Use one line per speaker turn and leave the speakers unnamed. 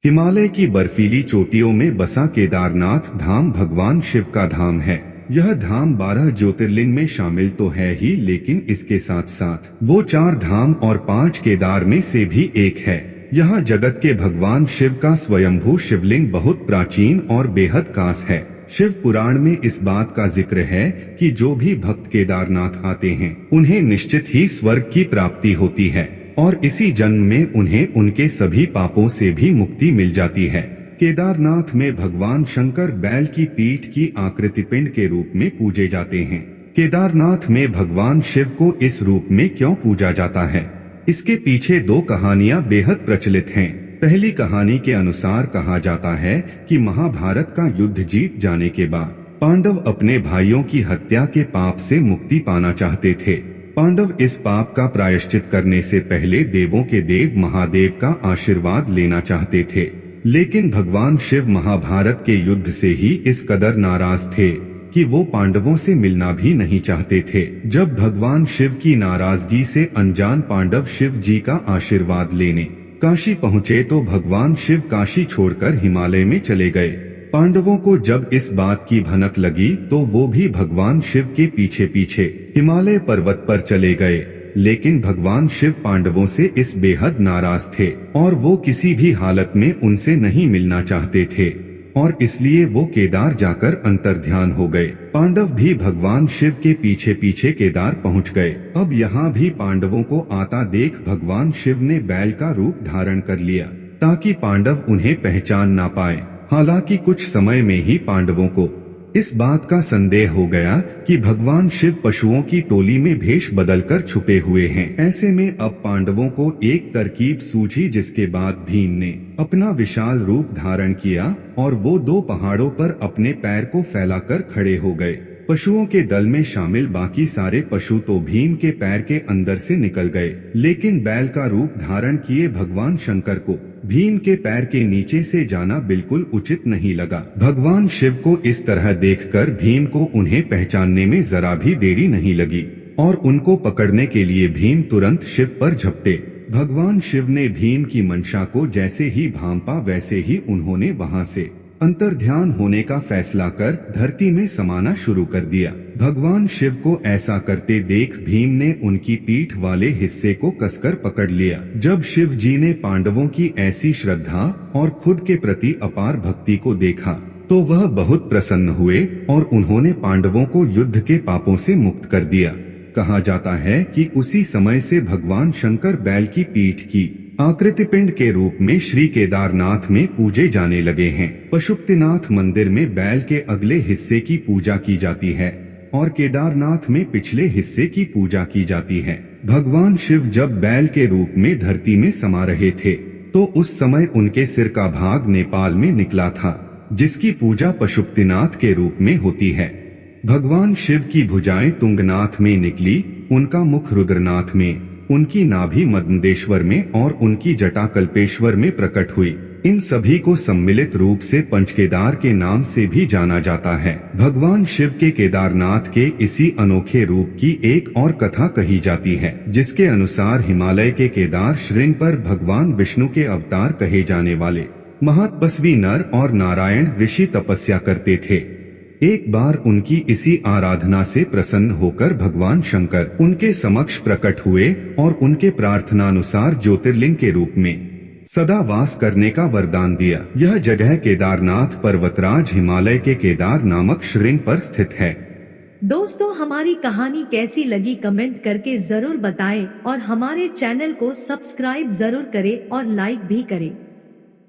हिमालय की बर्फीली चोटियों में बसा केदारनाथ धाम भगवान शिव का धाम है। यह धाम 12 ज्योतिर्लिंग में शामिल तो है ही, लेकिन इसके साथ साथ वो 4 धाम और 5 केदार में से भी एक है। यहाँ जगत के भगवान शिव का स्वयंभू शिवलिंग बहुत प्राचीन और बेहद खास है। शिव पुराण में इस बात का जिक्र है कि जो भी भक्त केदारनाथ आते हैं उन्हें निश्चित ही स्वर्ग की प्राप्ति होती है और इसी जन्म में उन्हें उनके सभी पापों से भी मुक्ति मिल जाती है। केदारनाथ में भगवान शंकर बैल की पीठ की आकृति पिंड के रूप में पूजे जाते हैं। केदारनाथ में भगवान शिव को इस रूप में क्यों पूजा जाता है, इसके पीछे 2 कहानियां बेहद प्रचलित हैं। पहली कहानी के अनुसार कहा जाता है कि महाभारत का युद्ध जीत जाने के बाद पांडव अपने भाइयों की हत्या के पाप से मुक्ति पाना चाहते थे। पांडव इस पाप का प्रायश्चित करने से पहले देवों के देव महादेव का आशीर्वाद लेना चाहते थे, लेकिन भगवान शिव महाभारत के युद्ध से ही इस कदर नाराज थे कि वो पांडवों से मिलना भी नहीं चाहते थे। जब भगवान शिव की नाराजगी से अनजान पांडव शिव जी का आशीर्वाद लेने काशी पहुँचे तो भगवान शिव काशी छोड़कर हिमालय में चले गए। पांडवों को जब इस बात की भनक लगी तो वो भी भगवान शिव के पीछे पीछे हिमालय पर्वत पर चले गए, लेकिन भगवान शिव पांडवों से इस बेहद नाराज थे और वो किसी भी हालत में उनसे नहीं मिलना चाहते थे और इसलिए वो केदार जाकर अंतर्ध्यान हो गए। पांडव भी भगवान शिव के पीछे पीछे केदार पहुंच गए। अब यहाँ भी पांडवों को आता देख भगवान शिव ने बैल का रूप धारण कर लिया ताकि पांडव उन्हें पहचान ना पाए। हालांकि कुछ समय में ही पांडवों को इस बात का संदेह हो गया कि भगवान शिव पशुओं की टोली में भेष बदलकर छुपे हुए हैं। ऐसे में अब पांडवों को एक तरकीब सूझी, जिसके बाद भीम ने अपना विशाल रूप धारण किया और वो 2 पहाड़ों पर अपने पैर को फैलाकर खड़े हो गए। पशुओं के दल में शामिल बाकी सारे पशु तो भीम के पैर के अंदर से निकल गए, लेकिन बैल का रूप धारण किए भगवान शंकर को भीम के पैर के नीचे से जाना बिल्कुल उचित नहीं लगा। भगवान शिव को इस तरह देखकर भीम को उन्हें पहचानने में जरा भी देरी नहीं लगी और उनको पकड़ने के लिए भीम तुरंत शिव पर झपटे। भगवान शिव ने भीम की मंशा को जैसे ही भांपा वैसे ही उन्होंने वहां से अंतर्ध्यान होने का फैसला कर धरती में समाना शुरू कर दिया। भगवान शिव को ऐसा करते देख भीम ने उनकी पीठ वाले हिस्से को कसकर पकड़ लिया। जब शिव जी ने पांडवों की ऐसी श्रद्धा और खुद के प्रति अपार भक्ति को देखा तो वह बहुत प्रसन्न हुए और उन्होंने पांडवों को युद्ध के पापों से मुक्त कर दिया। कहा जाता है कि उसी समय से भगवान शंकर बैल की पीठ की आकृति पिंड के रूप में श्री केदारनाथ में पूजे जाने लगे हैं। पशुपतिनाथ मंदिर में बैल के अगले हिस्से की पूजा की जाती है और केदारनाथ में पिछले हिस्से की पूजा की जाती है। भगवान शिव जब बैल के रूप में धरती में समा रहे थे तो उस समय उनके सिर का भाग नेपाल में निकला था, जिसकी पूजा पशुपतिनाथ के रूप में होती है। भगवान शिव की भुजाएं तुंगनाथ में निकली, उनका मुख रुद्रनाथ में, उनकी नाभि मदनदेश्वर में और उनकी जटा कल्पेश्वर में प्रकट हुई। इन सभी को सम्मिलित रूप से पंचकेदार के नाम से भी जाना जाता है। भगवान शिव के केदारनाथ के इसी अनोखे रूप की एक और कथा कही जाती है, जिसके अनुसार हिमालय के केदार श्रृंग पर भगवान विष्णु के अवतार कहे जाने वाले महातपस्वी नर और नारायण ऋषि तपस्या करते थे। एक बार उनकी इसी आराधना से प्रसन्न होकर भगवान शंकर उनके समक्ष प्रकट हुए और उनके प्रार्थनानुसार ज्योतिर्लिंग के रूप में सदा वास करने का वरदान दिया। यह जगह केदारनाथ पर्वतराज हिमालय के केदार नामक श्रृंग पर स्थित है।
दोस्तों, हमारी कहानी कैसी लगी कमेंट करके जरूर बताएं और हमारे चैनल को सब्सक्राइब जरूर करें और लाइक भी करें।